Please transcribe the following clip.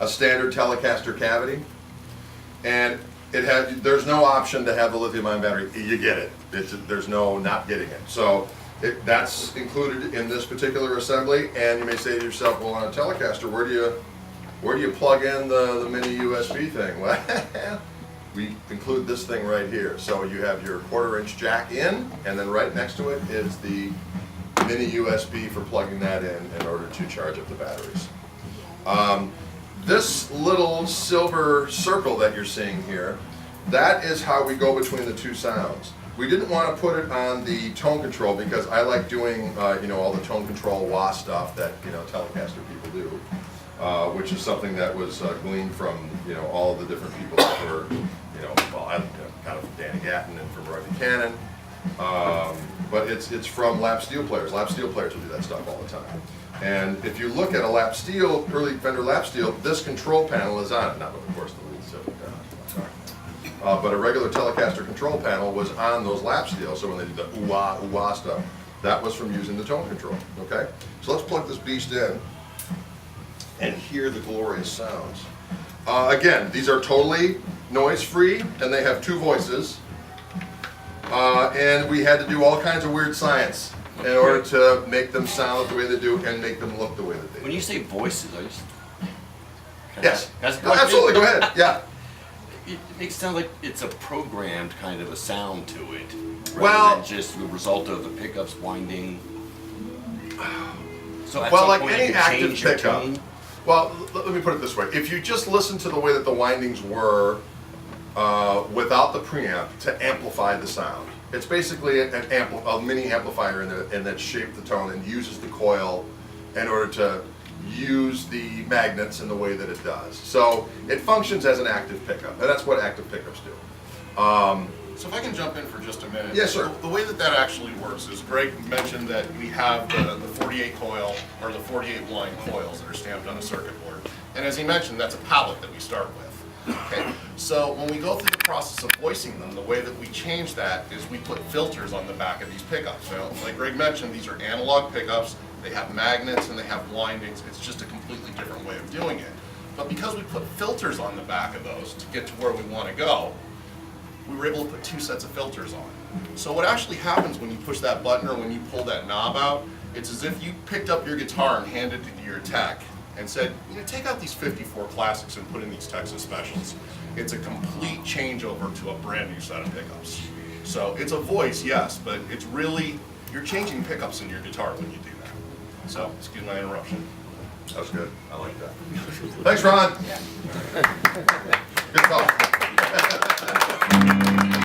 a standard Telecaster cavity, and there's no option to have the lithium-ion battery. You get it. There's no not getting it. So that's included in this particular assembly. And you may say to yourself, well, on a Telecaster, where do you plug in the mini USB thing? Well, we include this thing right here. So you have your 1/4-inch jack in, and then right next to it is the mini USB for plugging that in order to charge up the batteries. This little silver circle that you're seeing here, that is how we go between the two sounds. We didn't want to put it on the tone control because I like doing all the tone control wah stuff that Telecaster people do, which is something that was gleaned from all of the different people that were kind of Danny Gatton and from Roy Buchanan. But it's from lap steel players. Lap steel players will do that stuff all the time. And if you look at a lap steel, early Fender lap steel, this control panel is on it. Not, of course, the little silver panel. But a regular Telecaster control panel was on those lap steel. So when they did the ooh-wah, ooh-wah stuff, that was from using the tone control. Okay? So let's plug this beast in and hear the glorious sounds. Again, these are totally noise-free, and they have 2 voices. And we had to do all kinds of weird science in order to make them sound the way they do and make them look the way that they do. When you say voices, are you... Yes. Absolutely, go ahead. Yeah. It makes it sound like it's a programmed kind of a sound to it, Well, rather than just the result of the pickups winding. So at well, some like point any you can active change your pickup. tone. Well, let me put it this way. If you just listen to the way that the windings were without the preamp to amplify the sound, it's basically a mini amplifier in that shaped the tone and uses the coil in order to use the magnets in the way that it does. So it functions as an active pickup, and that's what active pickups do. So if I can jump in for just a minute. Yes, sir. The way that actually works is Greg mentioned that we have the 48 coil, or the 48 line coils that are stamped on a circuit board. And as he mentioned, that's a palette that we start with. Okay. So when we go through the process of voicing them, the way that we change that is we put filters on the back of these pickups. Now, like Greg mentioned, these are analog pickups. They have magnets and they have windings. It's just a completely different way of doing it. But because we put filters on the back of those to get to where we want to go, we were able to put 2 sets of filters on. So what actually happens when you push that button or when you pull that knob out, it's as if you picked up your guitar and handed it to your tech and said, take out these 54 classics and put in these Texas specials. It's a complete changeover to a brand new set of pickups. So it's a voice, yes, but it's really, you're changing pickups in your guitar when you do that. So, excuse my interruption. That was good. I like that. Thanks, Ron.